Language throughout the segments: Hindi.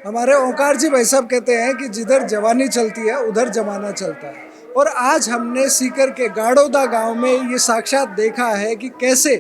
हमारे ओंकार जी भाई साहब कहते हैं कि जिधर जवानी चलती है उधर जमाना चलता है। और आज हमने सीकर के गाड़ोदा गांव में ये साक्षात देखा है कि कैसे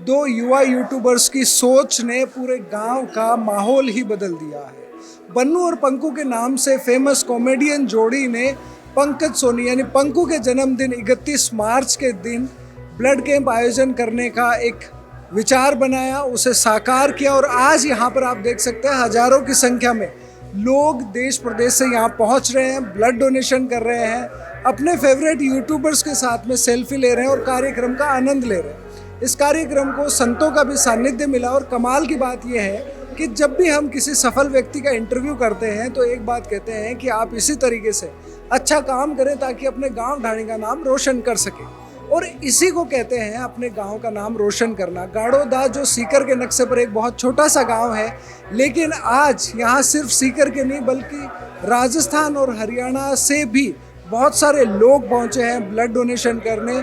दो युवा यूट्यूबर्स की सोच ने पूरे गांव का माहौल ही बदल दिया है। बन्नू और पंकु के नाम से फेमस कॉमेडियन जोड़ी ने पंकज सोनी यानी पंकु के जन्मदिन 31 मार्च के दिन ब्लड कैंप आयोजन करने का एक विचार बनाया, उसे साकार किया और आज यहाँ पर आप देख सकते हैं हजारों की संख्या में लोग देश प्रदेश से यहाँ पहुँच रहे हैं, ब्लड डोनेशन कर रहे हैं, अपने फेवरेट यूट्यूबर्स के साथ में सेल्फी ले रहे हैं और कार्यक्रम का आनंद ले रहे हैं। इस कार्यक्रम को संतों का भी सानिध्य मिला और कमाल की बात यह है कि जब भी हम किसी सफल व्यक्ति का इंटरव्यू करते हैं तो एक बात कहते हैं कि आप इसी तरीके से अच्छा काम करें ताकि अपने गांव ढाणी का नाम रोशन कर सकें, और इसी को कहते हैं अपने गांव का नाम रोशन करना। गाड़ोदा जो सीकर के नक्शे पर एक बहुत छोटा सा गांव है, लेकिन आज यहाँ सिर्फ सीकर के नहीं बल्कि राजस्थान और हरियाणा से भी बहुत सारे लोग पहुँचे हैं ब्लड डोनेशन करने,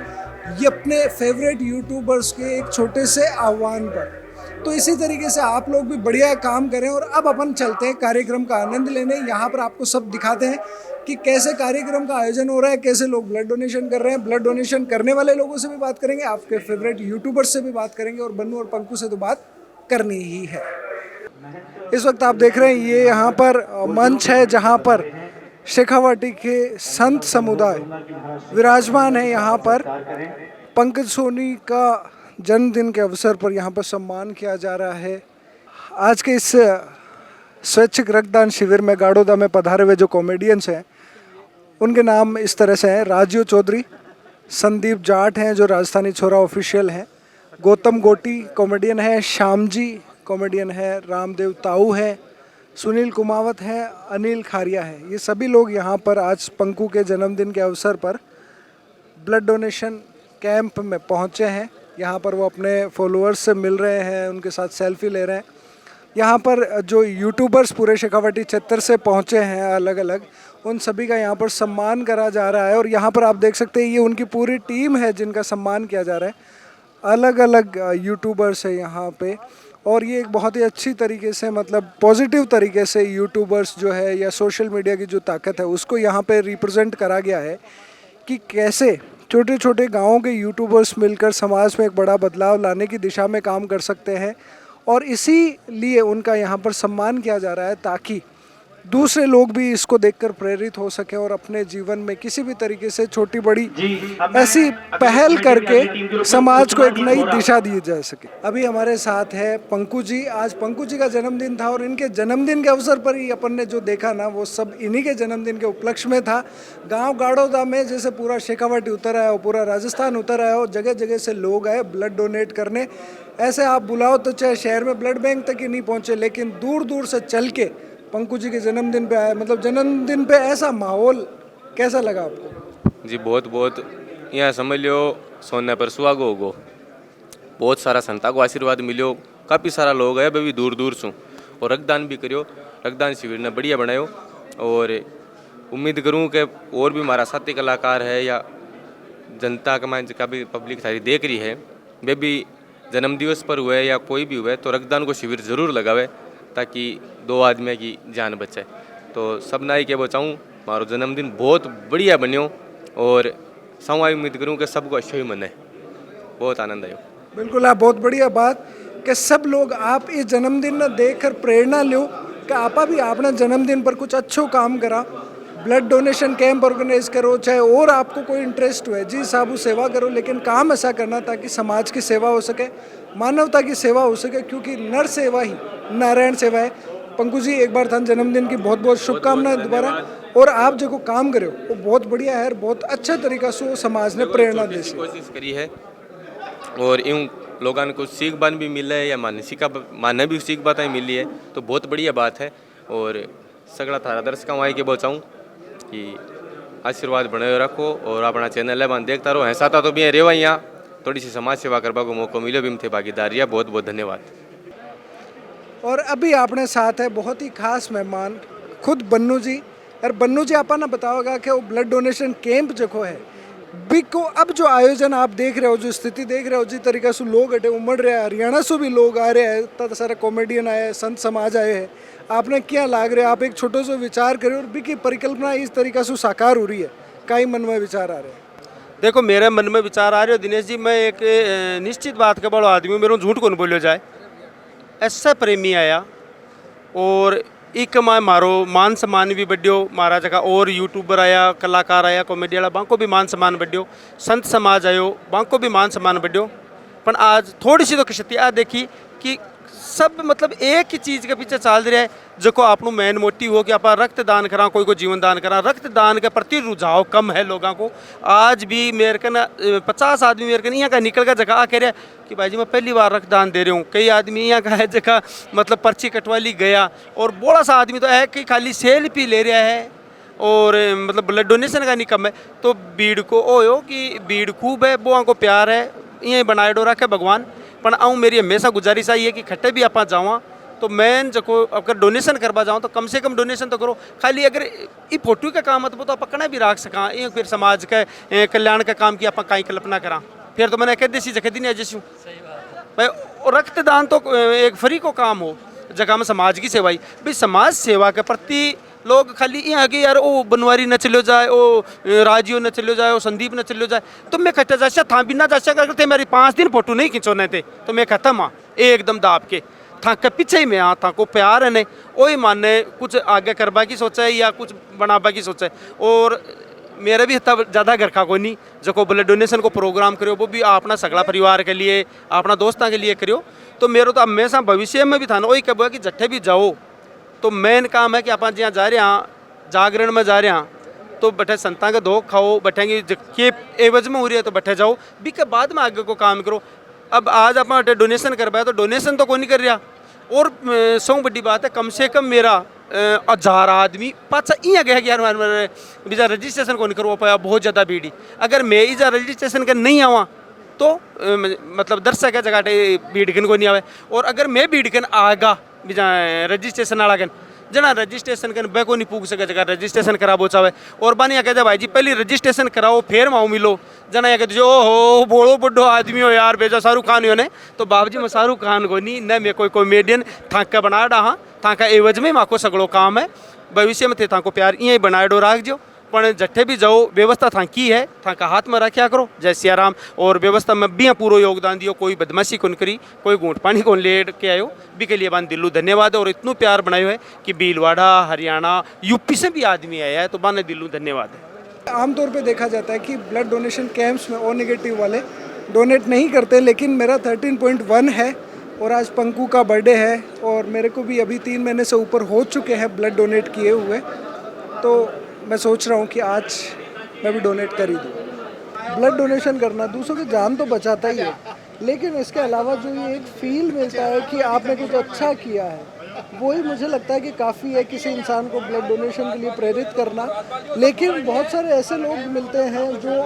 ये अपने फेवरेट यूट्यूबर्स के एक छोटे से आह्वान पर। तो इसी तरीके से आप लोग भी बढ़िया काम करें। और अब अपन चलते हैं कार्यक्रम का आनंद लेने। यहाँ पर आपको सब दिखाते हैं कि कैसे कार्यक्रम का आयोजन हो रहा है, कैसे लोग ब्लड डोनेशन कर रहे हैं। ब्लड डोनेशन करने वाले लोगों से भी बात करेंगे, आपके फेवरेट यूट्यूबर्स से भी बात करेंगे और बन्नू और पंकु से तो बात करनी ही है। इस वक्त आप देख रहे हैं ये यहाँ पर मंच है जहाँ पर शेखावाटी के संत समुदाय विराजमान है। यहाँ पर पंकज सोनी का जन्मदिन के अवसर पर यहाँ पर सम्मान किया जा रहा है। आज के इस स्वैच्छिक रक्तदान शिविर में गाड़ोदा में पधारे हुए जो कॉमेडियंस हैं उनके नाम इस तरह से हैं: राजीव चौधरी, संदीप जाट हैं जो राजस्थानी छोरा ऑफिशियल हैं, गौतम गोटी कॉमेडियन है, श्याम जी कॉमेडियन है, रामदेव ताऊ है, सुनील कुमावत है, अनिल खारिया है। ये सभी लोग यहाँ पर आज पंकु के जन्मदिन के अवसर पर ब्लड डोनेशन कैंप में पहुँचे हैं। यहाँ पर वो अपने फॉलोअर्स से मिल रहे हैं, उनके साथ सेल्फी ले रहे हैं। यहाँ पर जो यूट्यूबर्स पूरे शेखावाटी क्षेत्र से पहुँचे हैं अलग अलग, उन सभी का यहाँ पर सम्मान करा जा रहा है। और यहाँ पर आप देख सकते हैं ये उनकी पूरी टीम है जिनका सम्मान किया जा रहा है। अलग अलग यूट्यूबर्स है यहाँ पे, और ये एक बहुत ही अच्छी तरीके से मतलब पॉजिटिव तरीके से यूट्यूबर्स जो है या सोशल मीडिया की जो ताकत है उसको यहाँ पे रिप्रेजेंट करा गया है कि कैसे छोटे छोटे गाँवों के यूट्यूबर्स मिलकर समाज में एक बड़ा बदलाव लाने की दिशा में काम कर सकते हैं। और इसीलिए उनका यहाँ पर सम्मान किया जा रहा है ताकि दूसरे लोग भी इसको देखकर प्रेरित हो सके और अपने जीवन में किसी भी तरीके से छोटी बड़ी ऐसी पहल करके समाज को एक नई दिशा दी जा सके। अभी हमारे साथ है पंकु जी। आज पंकु जी का जन्मदिन था और इनके जन्मदिन के अवसर पर ही अपन ने जो देखा ना वो सब इन्हीं के जन्मदिन के उपलक्ष्य में था। गाँव गाड़ोदा में जैसे पूरा शेखावाटी उतर आया और पूरा राजस्थान उतर आया और जगह जगह से लोग आए ब्लड डोनेट करने। ऐसे आप बुलाओ तो चाहे शहर में ब्लड बैंक तक ही नहीं पहुँचे, लेकिन दूर दूर से चल के पंकु जी के जन्मदिन पे आए। मतलब जन्मदिन पे ऐसा माहौल कैसा लगा आपको? जी बहुत बहुत यहाँ समझ लो सोने पर सुहागो होगो, बहुत सारा संता को आशीर्वाद मिलो, काफ़ी सारा लोग है भी दूर दूर से और रक्तदान भी करियो। रक्तदान शिविर ने बढ़िया बनायो और उम्मीद करूँ कि और भी हमारा साथी कलाकार है या जनता का भी पब्लिक सारी देख रही है, वे भी जन्मदिवस पर हुए या कोई भी हुए तो रक्तदान को शिविर ज़रूर लगावे ताकि 2 आदमी की जान बचे। तो सब ना ही क्या बचाऊँ, हमारा जन्मदिन बहुत बढ़िया बनियो और सवाई उम्मीद करूँ कि सबको अच्छा ही मने। बहुत आनंद आयो। बिल्कुल, आप बहुत बढ़िया बात कि सब लोग आप इस जन्मदिन ने देख कर प्रेरणा लो कि आपा भी आपने जन्मदिन पर कुछ अच्छो काम करा। ब्लड डोनेशन कैंप ऑर्गेनाइज करो, चाहे और आपको कोई इंटरेस्ट हुए जी साहब सेवा करो, लेकिन काम ऐसा करना ताकि समाज की सेवा हो सके, मानवता की सेवा हो सके, क्योंकि नर सेवा ही नारायण सेवा है। पंकु जी एक बार था जन्मदिन की बहुत बहुत शुभकामनाएं दोबारा। और आप जो काम करे हो वो बहुत बढ़िया है, बहुत अच्छा तरीका से समाज ने प्रेरणा दी कोशिश करी है और यूँ लोगों को सीख बात भी मिल है या माने भी सीख बातें मिली है तो बहुत बढ़िया बात है। और सगड़ा थारा दर्शकों आई के बचाऊँ कि आशीर्वाद बनाए रखो और अपना चैनल है देखता रहो। ऐसा था तो भी रेवा यहाँ थोड़ी सी समाज सेवा करने को मौका मिले भी थे भागीदारी। बहुत बहुत धन्यवाद। और अभी आपने साथ है बहुत ही खास मेहमान खुद बन्नू जी। यार बन्नू जी आपा ना बताओगा कि वो ब्लड डोनेशन कैंप जो है बिको अब जो आयोजन आप देख रहे हो, जो स्थिति देख रहे हो, जिस तरीके से लोग अटे उमड़ रहे हैं, हरियाणा से भी लोग आ रहे हैं, इतना सारे कॉमेडियन आए हैं, संत समाज आए हैं, आपने क्या लाग रहे आप एक छोटो सो विचार करे और भी की परिकल्पना इस तरीका से साकार हो रही है, कई मन में विचार आ रहे हैं? देखो मेरे मन में विचार आ रहे हो दिनेश जी, मैं एक निश्चित बात का बड़ा आदमी हूँ, मेरे को झूठ को नहीं बोलियो जाए। ऐसा प्रेमी आया और एक माँ मारो मान सम्मान भी बढ़ियो महाराज का, और यूट्यूबर आया, कलाकार आया, कॉमेडी वाला, बांको भी मान सम्मान बढ़ियो, संत समाज आयो, बांको भी मान सम्मान बढ़ियो। पर आज थोड़ी सी तो क्षति आ देखी कि सब मतलब एक ही चीज़ के पीछे चल रहा है, जो आपको मेन मोटिव हो कि आप रक्तदान करा, कोई को जीवन दान करा। रक्तदान के प्रति रुझाव कम है लोगों को। आज भी मेरे को ना 50 आदमी मेरे को यहाँ का निकल का जगह कह रहे कि भाई जी मैं पहली बार रक्तदान दे रहा हूँ। कई आदमी यहाँ का है जगह मतलब पर्ची कटवा ली गया, और बड़ा सा आदमी तो है कि खाली सेल्फी ले रहा है और मतलब ब्लड डोनेशन का नहीं कम है। तो भीड़ को ओयो कि भीड़ खूब है, बुआ को प्यार है, ये बनाए डो रखे भगवान। पर आऊँ मेरी हमेशा गुजारिश आई है कि खट्टे भी आप जावा तो मैं जो अगर डोनेशन करवा जाऊँ तो कम से कम डोनेशन तो करो। खाली अगर ये फोटो का काम है तो आप कना भी रख सका, ये फिर समाज का कल्याण का काम की आप कहीं कल्पना करा, फिर तो मैंने कह देसी जगह दी नहीं जैसी भाई। और रक्तदान तो एक फ्री को काम हो, जगह में समाज की सेवा ही भाई। समाज सेवा के प्रति लोग खाली यहाँ कि यार ओ बनवारी न चलो जाए, ओ राजियो न चलो जाए, ओ संदीप न चलो जाए, तो मैं कहता जा था भी ना जा करते मेरी 5 दिन फोटो नहीं खिंचोने थे तो मैं खत्म हाँ एकदम दाब के था के पीछे ही में हाँ था को प्यार है नहीं वही मानने कुछ आगे करवा की सोचा है या कुछ बनावा की सोचा है। और मेरा भी इतना ज़्यादा घर का कोई नहीं जो को ब्लड डोनेशन को प्रोग्राम करो, वो भी अपना सगला परिवार के लिए, अपना दोस्तों के लिए करो। तो मेरे तो हमेशा भविष्य में भी था ना वही कह कि जट्ठे भी जाओ तो मेन काम है कि आप जहाँ जा रहे हैं जागरण में जा रहे हैं तो बैठे संतां का धो खाओ, बैठेंगे के एवज में हो रही है तो बैठे जाओ भी के बाद में आगे को काम करो। अब आज आप डोनेशन करवाया तो डोनेशन तो कोई नहीं कर रहा, और सौ बड़ी बात है कम से कम मेरा 1000 आदमी पाचा यहाँ गया कि यार बीजा रजिस्ट्रेशन को नहीं करवा पाया, बहुत ज़्यादा भीड़। अगर मैं इजा रजिस्ट्रेशन कर नहीं आवा तो मतलब दर्शक है जगह भीड़कन को नहीं आवे, और अगर मैं भीड़कन आएगा बीजा रजिस्ट्रेशन वाला कन जना रजिस्ट्रेशन कन बे को नहीं पूछ सके जगह रजिस्ट्रेशन कराबो चाहे। और बानी कहते भाई जी पहले रजिस्ट्रेशन कराओ फिर माओ मिलो। जना कहते जो हो बोलो बड़ो आदमी हो यार बेजा शाहरुख खान हो ने, तो बाबू जी मैं शाहरुख खान को नहीं न मैं कोई कॉमेडियन थाक का बना डा, हाँ थाका एवज में माको सगड़ो काम है। भविष्य में थे थाको प्यार ये बनाए डो राख जो, पर जट्ठे भी जाओ व्यवस्था था की है था का हाथ में रखा करो जय सियाराम। और व्यवस्था में भी पूरा योगदान दियो, कोई बदमाशी कौन करी, कोई घूंट पानी कौन लेट के आयो भी के लिए बान दिल्लू धन्यवाद है। और इतनू प्यार बनायो है कि भीलवाड़ा हरियाणा यूपी से भी आदमी आया है तो बाने दिल्लू धन्यवाद है। आमतौर पे देखा जाता है कि ब्लड डोनेशन कैंप्स में ओ नेगेटिव वाले डोनेट नहीं करते, लेकिन मेरा 13.1 है और आज पंकु का बर्थडे है और मेरे को भी अभी 3 महीने से ऊपर हो चुके हैं ब्लड डोनेट किए हुए। तो मैं सोच रहा हूँ कि आज मैं भी डोनेट कर ही दूँ। ब्लड डोनेशन करना दूसरों की जान तो बचाता ही है, लेकिन इसके अलावा जो ये एक फील मिलता है कि आपने कुछ अच्छा किया है, वही मुझे लगता है कि काफ़ी है किसी इंसान को ब्लड डोनेशन के लिए प्रेरित करना। लेकिन बहुत सारे ऐसे लोग मिलते हैं जो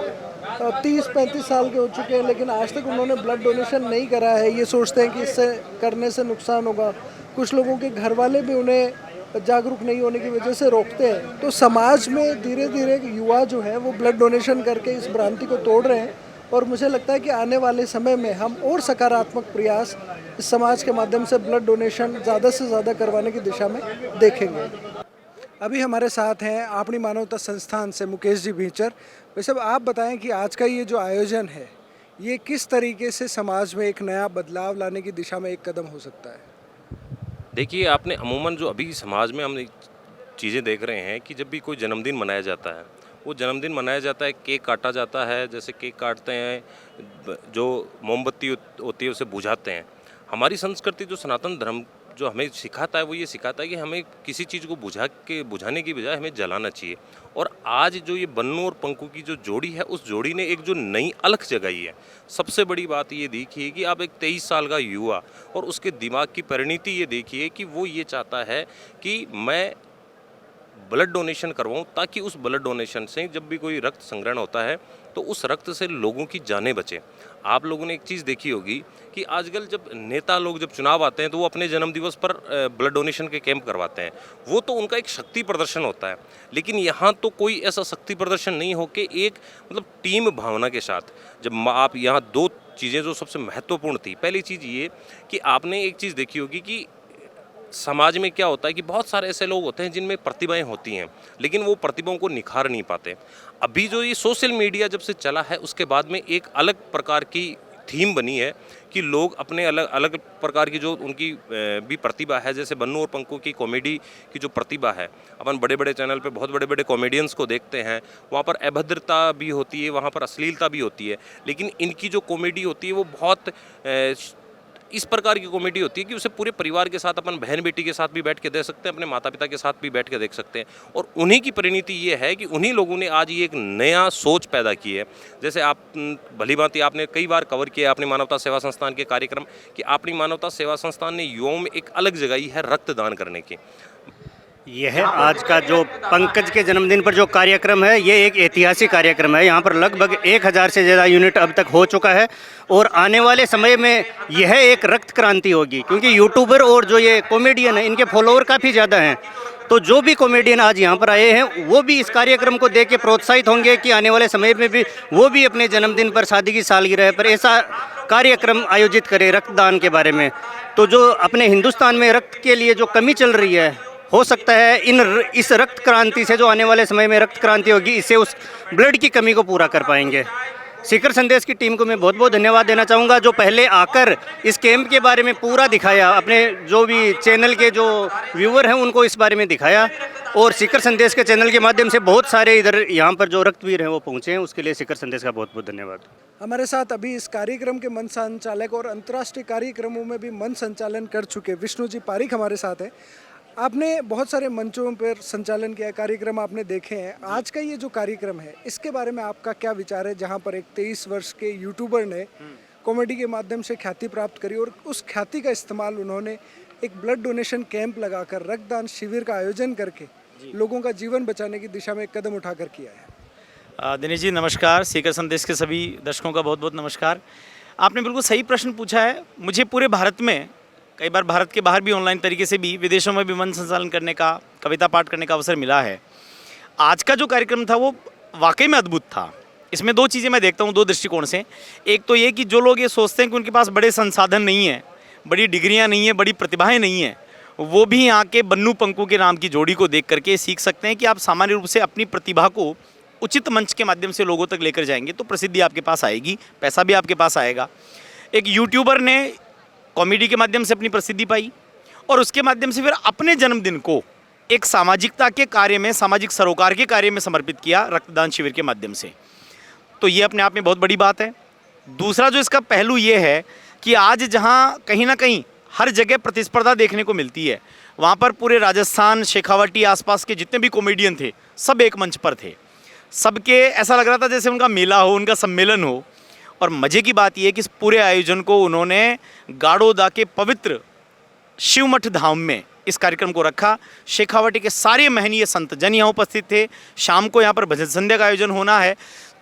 30-35 साल के हो चुके हैं लेकिन आज तक उन्होंने ब्लड डोनेशन नहीं करा है। ये सोचते हैं कि इससे करने से नुकसान होगा। कुछ लोगों के घर वाले भी उन्हें जागरूक नहीं होने की वजह से रोकते हैं। तो समाज में धीरे धीरे युवा जो है वो ब्लड डोनेशन करके इस भ्रांति को तोड़ रहे हैं, और मुझे लगता है कि आने वाले समय में हम और सकारात्मक प्रयास इस समाज के माध्यम से ब्लड डोनेशन ज़्यादा से ज़्यादा करवाने की दिशा में देखेंगे। अभी हमारे साथ हैं अपनी मानवता संस्थान से मुकेश जी भीचर। वैसे आप बताएं कि आज का ये जो आयोजन है ये किस तरीके से समाज में एक नया बदलाव लाने की दिशा में एक कदम हो सकता है? देखिए आपने अमूमन जो अभी समाज में हम चीज़ें देख रहे हैं कि जब भी कोई जन्मदिन मनाया जाता है, वो जन्मदिन मनाया जाता है, केक काटा जाता है, जैसे केक काटते हैं, जो मोमबत्ती होती है उसे बुझाते हैं। हमारी संस्कृति जो सनातन धर्म जो हमें सिखाता है वो ये सिखाता है कि हमें किसी चीज़ को बुझाने की बजाय हमें जलाना चाहिए। और आज जो ये बन्नू और पंकु की जो जोड़ी है, उस जोड़ी ने एक जो नई अलख जगाई है। सबसे बड़ी बात ये देखिए कि आप एक 23 साल का युवा और उसके दिमाग की परिणति ये देखिए कि वो ये चाहता है कि मैं ब्लड डोनेशन करवाऊं, ताकि उस ब्लड डोनेशन से जब भी कोई रक्त संग्रहण होता है तो उस रक्त से लोगों की जानें बचें। आप लोगों ने एक चीज़ देखी होगी कि आजकल जब नेता लोग जब चुनाव आते हैं तो वो अपने जन्मदिवस पर ब्लड डोनेशन के कैंप करवाते हैं। वो तो उनका एक शक्ति प्रदर्शन होता है, लेकिन यहाँ तो कोई ऐसा शक्ति प्रदर्शन नहीं हो कि एक मतलब टीम भावना के साथ जब आप यहाँ 2 चीज़ें जो सबसे महत्वपूर्ण थी। पहली चीज़ ये कि आपने एक चीज़ देखी होगी कि समाज में क्या होता है कि बहुत सारे ऐसे लोग होते हैं जिनमें प्रतिभाएं होती हैं, लेकिन वो प्रतिभाओं को निखार नहीं पाते। अभी जो ये सोशल मीडिया जब से चला है उसके बाद में एक अलग प्रकार की थीम बनी है कि लोग अपने अलग अलग प्रकार की जो उनकी भी प्रतिभा है, जैसे बन्नू और पंकु की कॉमेडी की जो प्रतिभा है, अपन बड़े बड़े चैनल पे बहुत बड़े बड़े कॉमेडियंस को देखते हैं, वहाँ पर अभद्रता भी होती है, वहाँ पर अश्लीलता भी होती है, लेकिन इनकी जो कॉमेडी होती है वो बहुत इस प्रकार की कॉमेडी होती है कि उसे पूरे परिवार के साथ, अपन बहन बेटी के साथ भी बैठ के देख सकते हैं, अपने माता पिता के साथ भी बैठ के देख सकते हैं। और उन्हीं की परिणति ये है कि उन्हीं लोगों ने आज ये एक नया सोच पैदा की है। जैसे आप भली भांति आपने कई बार कवर किया अपनी मानवता सेवा संस्थान के कार्यक्रम कि अपनी मानवता सेवा संस्थान ने युवाओं में एक अलग जगाई है रक्तदान करने की। यह आज का जो पंकज के जन्मदिन पर जो कार्यक्रम है, ये एक ऐतिहासिक कार्यक्रम है। यहाँ पर लगभग 1000 से ज़्यादा यूनिट अब तक हो चुका है और आने वाले समय में यह एक रक्त क्रांति होगी, क्योंकि यूट्यूबर और जो ये कॉमेडियन है इनके फॉलोअर काफ़ी ज़्यादा हैं। तो जो भी कॉमेडियन आज यहाँ पर आए हैं वो भी इस कार्यक्रम को देख के प्रोत्साहित होंगे कि आने वाले समय में भी वो भी अपने जन्मदिन पर, शादी की सालगिरह पर ऐसा कार्यक्रम आयोजित करें रक्तदान के बारे में। तो जो अपने हिंदुस्तान में रक्त के लिए जो कमी चल रही है, हो सकता है इस रक्त क्रांति से, जो आने वाले समय में रक्त क्रांति होगी, इससे उस ब्लड की कमी को पूरा कर पाएंगे। सीकर संदेश की टीम को मैं बहुत बहुत धन्यवाद देना चाहूँगा, जो पहले आकर इस कैंप के बारे में पूरा दिखाया, अपने जो भी चैनल के जो व्यूअर हैं उनको इस बारे में दिखाया, और सीकर संदेश के चैनल के माध्यम से बहुत सारे इधर यहाँ पर जो रक्तवीर हैं वो पहुँचे हैं। उसके लिए सीकर संदेश का बहुत बहुत धन्यवाद। हमारे साथ अभी इस कार्यक्रम के मंच संचालक और अंतर्राष्ट्रीय कार्यक्रमों में भी मंच संचालन कर चुके विष्णु जी पारिक हमारे साथ हैं। आपने बहुत सारे मंचों पर संचालन किया, कार्यक्रम आपने देखे हैं। आज का ये जो कार्यक्रम है इसके बारे में आपका क्या विचार है, जहाँ पर एक 23 वर्ष के यूट्यूबर ने कॉमेडी के माध्यम से ख्याति प्राप्त करी और उस ख्याति का इस्तेमाल उन्होंने एक ब्लड डोनेशन कैंप लगाकर, रक्तदान शिविर का आयोजन करके लोगों का जीवन बचाने की दिशा में एक कदम उठाकर किया है। दिनेश जी नमस्कार, सीकर संदेश के सभी दर्शकों का बहुत बहुत नमस्कार। आपने बिल्कुल सही प्रश्न पूछा है। मुझे पूरे भारत में, कई बार भारत के बाहर भी ऑनलाइन तरीके से भी, विदेशों में भी मंच संचालन करने का, कविता पाठ करने का अवसर मिला है। आज का जो कार्यक्रम था वो वाकई में अद्भुत था। इसमें दो चीज़ें मैं देखता हूँ, दो दृष्टिकोण से। एक तो ये कि जो लोग ये सोचते हैं कि उनके पास बड़े संसाधन नहीं हैं, बड़ी डिग्रियाँ नहीं हैं, बड़ी प्रतिभाएँ नहीं हैं, वो भी यहाँ के बन्नू पंकु के नाम की जोड़ी को देख करके सीख सकते हैं कि आप सामान्य रूप से अपनी प्रतिभा को उचित मंच के माध्यम से लोगों तक लेकर जाएंगे तो प्रसिद्धि आपके पास आएगी, पैसा भी आपके पास आएगा। एक यूट्यूबर ने कॉमेडी के माध्यम से अपनी प्रसिद्धि पाई और उसके माध्यम से फिर अपने जन्मदिन को एक सामाजिकता के कार्य में, सामाजिक सरोकार के कार्य में समर्पित किया रक्तदान शिविर के माध्यम से। तो ये अपने आप में बहुत बड़ी बात है। दूसरा जो इसका पहलू ये है कि आज जहाँ कहीं ना कहीं हर जगह प्रतिस्पर्धा देखने को मिलती है, वहाँ पर पूरे राजस्थान, शेखावाटी आसपास के जितने भी कॉमेडियन थे सब एक मंच पर थे। सबके ऐसा लग रहा था जैसे उनका मेला हो, उनका सम्मेलन हो। और मज़े की बात यह है कि इस पूरे आयोजन को उन्होंने गाड़ोदा के पवित्र शिवमठ धाम में इस कार्यक्रम को रखा। शेखावाटी के सारे महनीय संत जन यहाँ उपस्थित थे। शाम को यहाँ पर भजन संध्या का आयोजन होना है।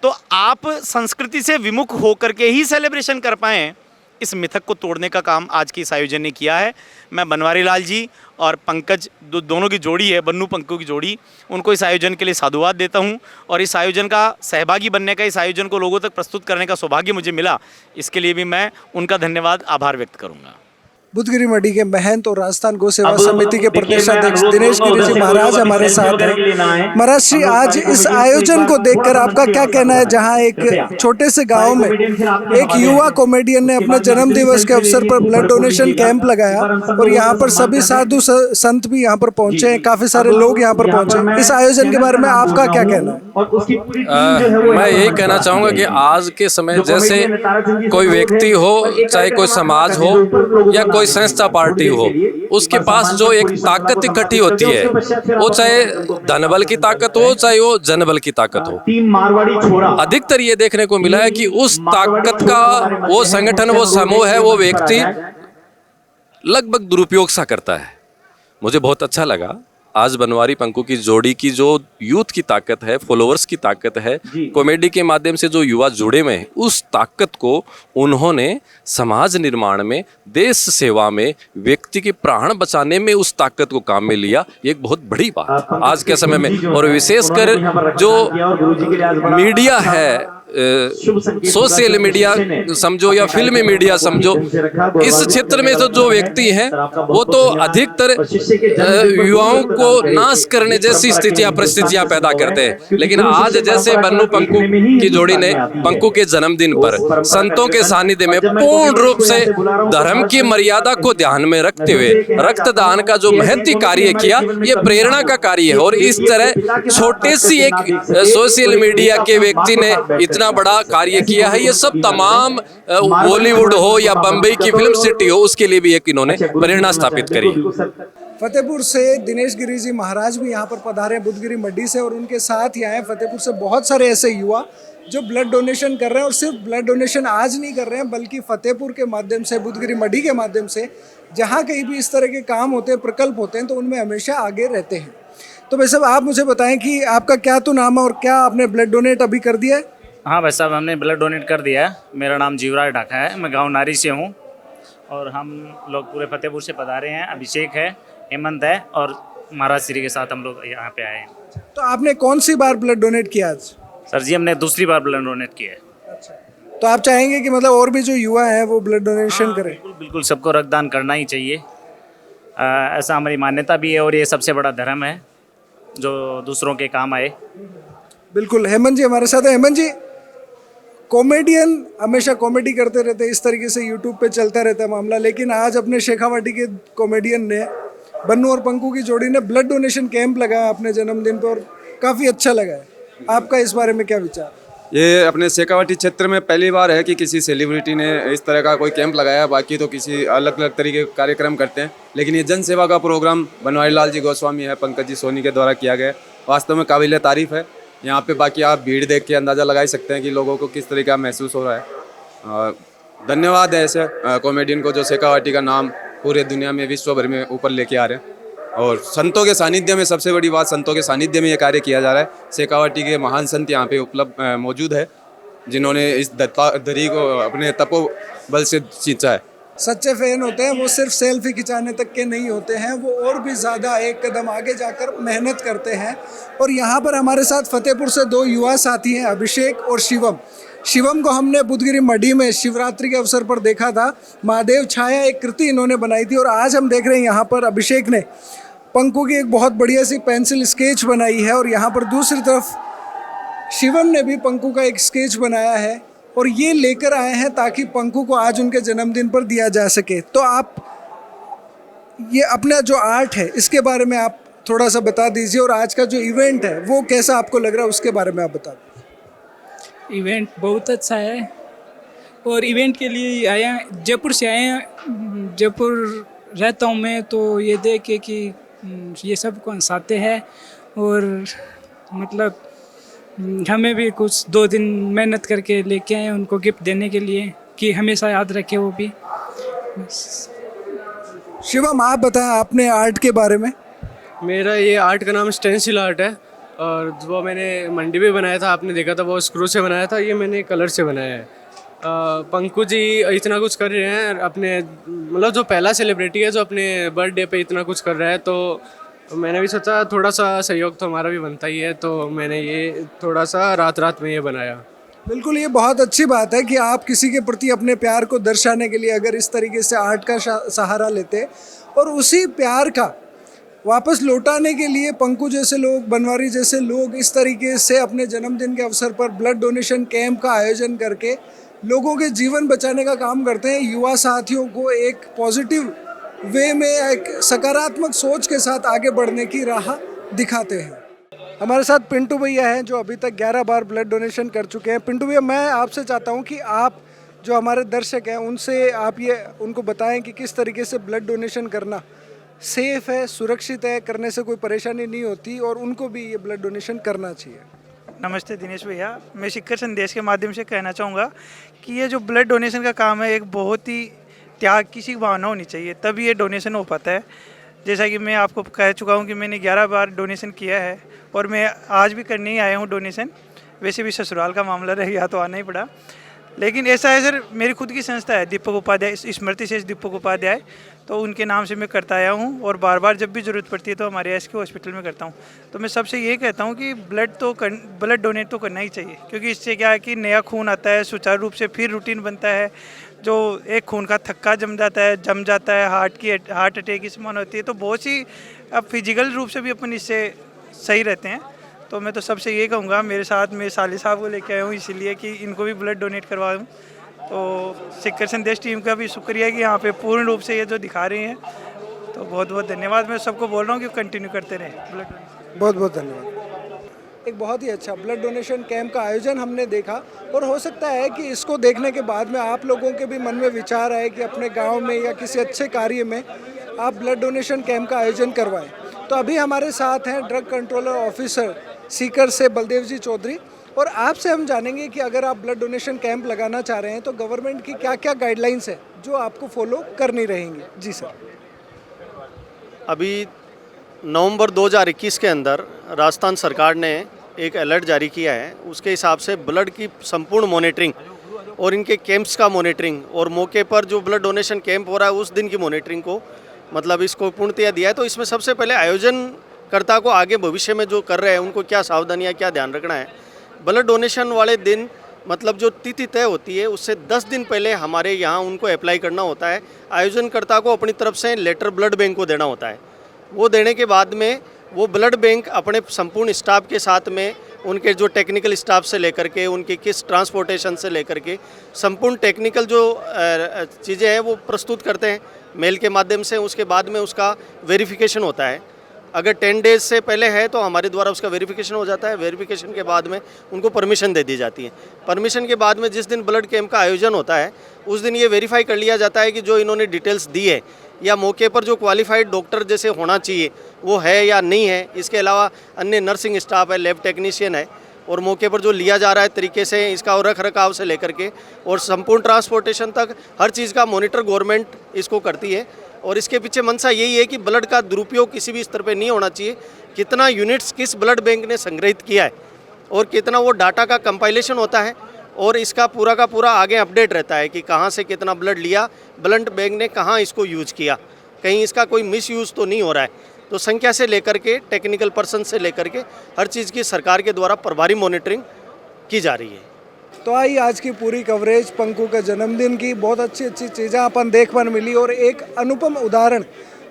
तो आप संस्कृति से विमुख होकर के ही सेलिब्रेशन कर पाएँ, इस मिथक को तोड़ने का काम आज के इस आयोजन ने किया है। मैं बनवारी लाल जी और पंकज दोनों की जोड़ी है, बन्नू पंकु की जोड़ी, उनको इस आयोजन के लिए साधुवाद देता हूं। और इस आयोजन का सहभागी बनने का, इस आयोजन को लोगों तक प्रस्तुत करने का सौभाग्य मुझे मिला, इसके लिए भी मैं उनका धन्यवाद, आभार व्यक्त करूंगा। बुधगिरी मढ़ी के महंत और राजस्थान गौ सेवा समिति के प्रदेशाध्यक्ष दिनेश गिरी जी महाराज हमारे साथ हैं। महाराज जी, आज इस आयोजन को देखकर आपका क्या कहना है, जहां एक छोटे से गांव में एक युवा कॉमेडियन ने अपने जन्म दिवस के अवसर पर ब्लड डोनेशन कैंप लगाया और यहाँ पर सभी साधु संत भी यहाँ पर पहुंचे हैं, काफी सारे लोग यहाँ पर पहुंचे। इस आयोजन के बारे में आपका क्या कहना है? मैं यही कहना चाहूँगा कि आज के समय जैसे कोई व्यक्ति हो, चाहे कोई समाज हो या कोई संस्था पार्टी हो, उसके पास जो एक ताकत इकट्ठी होती है, वो चाहे धनबल की ताकत हो, चाहे वो जनबल की ताकत हो, अधिकतर ये देखने को मिला है कि उस ताकत का वो संगठन, वो समूह है, वो व्यक्ति लगभग दुरुपयोग सा करता है। मुझे बहुत अच्छा लगा आज बनवारी पंकु की जोड़ी की जो यूथ की ताकत है, फॉलोअर्स की ताकत है, कॉमेडी के माध्यम से जो युवा जुड़े हुए हैं, उस ताकत को उन्होंने समाज निर्माण में, देश सेवा में, व्यक्ति के प्राण बचाने में उस ताकत को काम में लिया। ये एक बहुत बड़ी बात आज के समय में। और विशेषकर जो मीडिया है, सोशल मीडिया समझो या फिल्मी मीडिया समझो, इस क्षेत्र में तो जो व्यक्ति हैं वो तो अधिकतर युवाओं को नाश करने जैसी स्थितियां परिस्थितियां पैदा करते हैं। लेकिन आज जैसे बन्नू पंकु की जोड़ी ने पंकु के जन्मदिन पर संतों के सानिध्य में पूर्ण रूप से धर्म की मर्यादा को ध्यान में रखते हुए रक्तदान का जो महती कार्य किया, ये प्रेरणा का कार्य है। और इस तरह छोटे सी एक सोशल मीडिया के व्यक्ति ने इतना बड़ा कार्य किया है। ये सब तमाम बॉलीवुड हो या बम्बई की फिल्म सिटी हो, उसके लिए भी एक इन्होंने प्रेरणा स्थापित करी। फतेहपुर से दिनेश गिरी जी महाराज भी यहाँ पर पधारे हैं बुद्धगिरी मड्डी से, और उनके साथ ही आए फतेहपुर से बहुत सारे ऐसे युवा जो ब्लड डोनेशन कर रहे हैं। और सिर्फ ब्लड डोनेशन आज नहीं कर रहे हैं, बल्कि फतेहपुर के माध्यम से, बुद्धगिरी मड्डी के माध्यम से जहाँ कहीं भी इस तरह के काम होते हैं, प्रकल्प होते हैं, तो उनमें हमेशा आगे रहते हैं। तो भाई साहब, आप मुझे बताएं कि आपका क्या तो नाम है और क्या आपने ब्लड डोनेट अभी कर दिया है? हाँ भाई साहब, हमने ब्लड डोनेट कर दिया है। मेरा नाम जीवराज ढाका है, मैं गांव नारी से हूँ और हम लोग पूरे फतेहपुर से पधारे हैं। अभिषेक है, हेमंत है और महाराज श्री के साथ हम लोग यहाँ पे आए हैं। तो आपने कौन सी बार ब्लड डोनेट किया आज? सर जी, हमने दूसरी बार ब्लड डोनेट किया है। अच्छा, तो आप चाहेंगे कि मतलब और भी जो युवा हैं वो ब्लड डोनेशन करें? बिल्कुल बिल्कुल, सबको रक्तदान करना ही चाहिए। ऐसा हमारी मान्यता भी है और ये सबसे बड़ा धर्म है जो दूसरों के काम आए। बिल्कुल। हेमंत जी हमारे साथ है। हेमंत जी, कॉमेडियन हमेशा कॉमेडी करते रहते हैं, इस तरीके से यूट्यूब पे चलता रहता है मामला, लेकिन आज अपने शेखावाटी के कॉमेडियन ने, बन्नू और पंकु की जोड़ी ने ब्लड डोनेशन कैंप लगाया अपने जन्मदिन पर, और काफ़ी अच्छा लगा है। आपका इस बारे में क्या विचार? ये अपने शेखावाटी क्षेत्र में पहली बार है कि किसी सेलिब्रिटी ने इस तरह का कोई कैंप लगाया। बाकी तो किसी अलग अलग तरीके के कार्यक्रम करते हैं, लेकिन ये जन सेवा का प्रोग्राम बनवारी लाल जी गोस्वामी है, पंकज जी सोनी के द्वारा किया गया, वास्तव में काबिल तारीफ़ है। यहाँ पे बाकी आप भीड़ देख के अंदाज़ा लगा ही सकते हैं कि लोगों को किस तरीका महसूस हो रहा है। धन्यवाद है ऐसे कॉमेडियन को जो शेखावाटी का नाम पूरे दुनिया में, विश्व भर में ऊपर लेके आ रहे हैं। और संतों के सानिध्य में, सबसे बड़ी बात, संतों के सानिध्य में ये कार्य किया जा रहा है। शेखावाटी के महान संत यहाँ पे उपलब्ध मौजूद है, जिन्होंने इस दरी को अपने तपोबल से सींचा है। सच्चे फैन होते हैं वो सिर्फ सेल्फी खिंचाने तक के नहीं होते हैं, वो और भी ज़्यादा एक कदम आगे जाकर मेहनत करते हैं। और यहाँ पर हमारे साथ फतेहपुर से दो युवा साथी हैं, अभिषेक और शिवम। शिवम को हमने बुद्धगिरी मड्डी में शिवरात्रि के अवसर पर देखा था, महादेव छाया एक कृति इन्होंने बनाई थी। और आज हम देख रहे हैं यहाँ पर अभिषेक ने पंकु की एक बहुत बढ़िया सी पेंसिल स्केच बनाई है, और यहाँ पर दूसरी तरफ शिवम ने भी पंकु का एक स्केच बनाया है, और ये लेकर आए हैं ताकि पंकु को आज उनके जन्मदिन पर दिया जा सके। तो आप ये अपना जो आर्ट है इसके बारे में आप थोड़ा सा बता दीजिए, और आज का जो इवेंट है वो कैसा आपको लग रहा है उसके बारे में आप बता दीजिए। इवेंट बहुत अच्छा है, और इवेंट के लिए आए हैं, जयपुर से आए हैं। जयपुर रहता हूँ मैं, तो ये देख के कि ये सब कौन साथे हैं, और मतलब हमें भी कुछ 2 दिन मेहनत करके लेके आए उनको गिफ्ट देने के लिए, कि हमेशा याद रखे वो भी। शिवम, आप बताएं अपने आर्ट के बारे में। मेरा ये आर्ट का नाम स्टेंसिल आर्ट है, और वो मैंने मंडी में बनाया था, आपने देखा था, वो स्क्रू से बनाया था। ये मैंने कलर से बनाया है। पंकु जी इतना कुछ कर रहे हैं अपने, मतलब जो पहला सेलिब्रिटी है जो अपने बर्थडे पे इतना कुछ कर रहा है, तो मैंने भी सोचा थोड़ा सा सहयोग तो हमारा भी बनता ही है, तो मैंने ये थोड़ा सा रात में ये बनाया। बिल्कुल, ये बहुत अच्छी बात है कि आप किसी के प्रति अपने प्यार को दर्शाने के लिए अगर इस तरीके से आर्ट का सहारा लेते, और उसी प्यार का वापस लौटाने के लिए पंकु जैसे लोग, बनवारी जैसे लोग इस तरीके से अपने जन्मदिन के अवसर पर ब्लड डोनेशन कैंप का आयोजन करके लोगों के जीवन बचाने का काम करते हैं। युवा साथियों को एक पॉजिटिव वे में, एक सकारात्मक सोच के साथ आगे बढ़ने की राह दिखाते हैं। हमारे साथ पिंटू भैया हैं जो अभी तक 11 बार ब्लड डोनेशन कर चुके हैं। पिंटू भैया, मैं आपसे चाहता हूं कि आप जो हमारे दर्शक हैं उनसे आप ये उनको बताएं कि किस तरीके से ब्लड डोनेशन करना सेफ है, सुरक्षित है, करने से कोई परेशानी नहीं होती, और उनको भी ये ब्लड डोनेशन करना चाहिए। नमस्ते दिनेश भैया, मैं शिखर संदेश के माध्यम से कहना चाहूँगा कि ये जो ब्लड डोनेशन का काम है, एक बहुत ही त्याग की भावना होनी चाहिए, तभी ये डोनेशन हो पाता है। जैसा कि मैं आपको कह चुका हूँ कि मैंने 11 बार डोनेशन किया है, और मैं आज भी करने ही आया हूँ डोनेशन। वैसे भी ससुराल का मामला रह गया तो आना ही पड़ा, लेकिन ऐसा है सर, मेरी खुद की संस्था है दीपक उपाध्याय, स्मृति शेष दीपक उपाध्याय, तो उनके नाम से मैं करता आया हूँ और बार बार जब भी ज़रूरत पड़ती है तो हमारे एसके हॉस्पिटल में करता हूँ। तो मैं सबसे ये कहता हूँ कि ब्लड डोनेट तो करना ही चाहिए, क्योंकि इससे क्या है कि नया खून आता है, सुचारू रूप से फिर रूटीन बनता है। जो एक खून का थक्का जम जाता है, हार्ट अटैक की संभावना होती है। तो बहुत सी अब फिजिकल रूप से भी अपन इससे सही रहते हैं। तो मैं तो सबसे ये कहूँगा, मेरे साथ मेरे साले साहब को लेके आया हूँ इसीलिए कि इनको भी ब्लड डोनेट करवा दूँ। तो सिक्कर संदेश टीम का भी शुक्रिया कि यहाँ पे पूर्ण रूप से ये जो दिखा रहे हैं, तो बहुत बहुत धन्यवाद। मैं सबको बोल रहा हूँ कि कंटिन्यू करते रहें ब्लड डोनेशन। बहुत बहुत धन्यवाद। एक बहुत ही अच्छा ब्लड डोनेशन कैंप का आयोजन हमने देखा, और हो सकता है कि इसको देखने के बाद में आप लोगों के भी मन में विचार आए कि अपने गांव में या किसी अच्छे कार्य में आप ब्लड डोनेशन कैंप का आयोजन करवाएं। तो अभी हमारे साथ हैं ड्रग कंट्रोलर ऑफिसर सीकर से बलदेव जी चौधरी, और आपसे हम जानेंगे कि अगर आप ब्लड डोनेशन कैंप लगाना चाह रहे हैं तो गवर्नमेंट की क्या क्या गाइडलाइंस है जो आपको फॉलो करनी रहेंगी। जी सर। अभी नवंबर 2021 के अंदर राजस्थान सरकार ने एक अलर्ट जारी किया है, उसके हिसाब से ब्लड की संपूर्ण मॉनिटरिंग और इनके कैंप्स का मॉनिटरिंग और मौके पर जो ब्लड डोनेशन कैंप हो रहा है उस दिन की मॉनिटरिंग को मतलब इसको पूर्णतया दिया है। तो इसमें सबसे पहले आयोजनकर्ता को आगे भविष्य में जो कर रहे हैं उनको क्या सावधानियाँ, क्या ध्यान रखना है। ब्लड डोनेशन वाले दिन मतलब जो तिथि तय होती है उससे 10 दिन पहले हमारे यहाँ उनको अप्लाई करना होता है। आयोजनकर्ता को अपनी तरफ से लेटर ब्लड बैंक को देना होता है। वो देने के बाद में वो ब्लड बैंक अपने संपूर्ण स्टाफ के साथ में उनके जो टेक्निकल स्टाफ से लेकर के उनके किस ट्रांसपोर्टेशन से लेकर के संपूर्ण टेक्निकल जो चीज़ें हैं वो प्रस्तुत करते हैं मेल के माध्यम से। उसके बाद में उसका वेरिफिकेशन होता है। अगर 10 डेज से पहले है तो हमारे द्वारा उसका वेरिफिकेशन हो जाता है। वेरिफिकेशन के बाद में उनको परमिशन दे दी जाती है। परमिशन के बाद में जिस दिन ब्लड कैंप का आयोजन होता है उस दिन ये वेरीफाई कर लिया जाता है कि जो इन्होंने डिटेल्स दी है या मौके पर जो क्वालिफाइड डॉक्टर जैसे होना चाहिए वो है या नहीं है। इसके अलावा अन्य नर्सिंग स्टाफ है, लैब टेक्नीशियन है, और मौके पर जो लिया जा रहा है तरीके से इसका रख रखाव से लेकर के और संपूर्ण ट्रांसपोर्टेशन तक हर चीज़ का मॉनिटर गवर्नमेंट इसको करती है। और इसके पीछे मंशा यही है कि ब्लड का दुरुपयोग किसी भी स्तर पे नहीं होना चाहिए। कितना यूनिट्स किस ब्लड बैंक ने संग्रहित किया है और कितना वो डाटा का कंपाइलेशन होता है और इसका पूरा का पूरा आगे अपडेट रहता है कि कहाँ से कितना ब्लड लिया, ब्लड बैंक ने कहाँ इसको यूज किया, कहीं इसका कोई मिस यूज़ तो नहीं हो रहा है। तो संख्या से लेकर के टेक्निकल पर्सन से लेकर के हर चीज़ की सरकार के द्वारा प्रभारी मॉनिटरिंग की जा रही है। तो आई आज की पूरी कवरेज पंकु के जन्मदिन की, बहुत अच्छी अच्छी चीज़ें अपन देखने मिली और एक अनुपम उदाहरण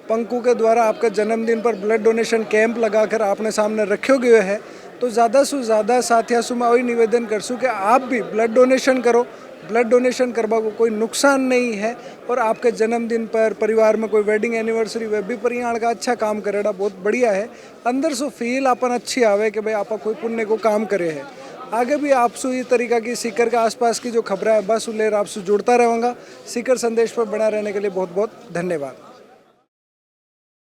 पंकु के द्वारा आपका जन्मदिन पर ब्लड डोनेशन कैंप लगाकर आपने सामने रखे हुए है। तो ज़्यादा से ज़्यादा साथियों से मैं वही निवेदन कर सूँ कि आप भी ब्लड डोनेशन करो। ब्लड डोनेशन करवा को कोई नुकसान नहीं है और आपके जन्मदिन पर परिवार में कोई वेडिंग एनिवर्सरी वे भी परियाण का अच्छा काम करेगा, बहुत बढ़िया है। अंदर से फील अपन अच्छी आवे कि भाई आप कोई पुण्य को काम करे है। आगे भी आपसे ये तरीका की सीकर के आसपास की जो खबरें है बस उलेर आपसे जुड़ता रहूँगा। सीकर संदेश पर बना रहने के लिए बहुत बहुत धन्यवाद।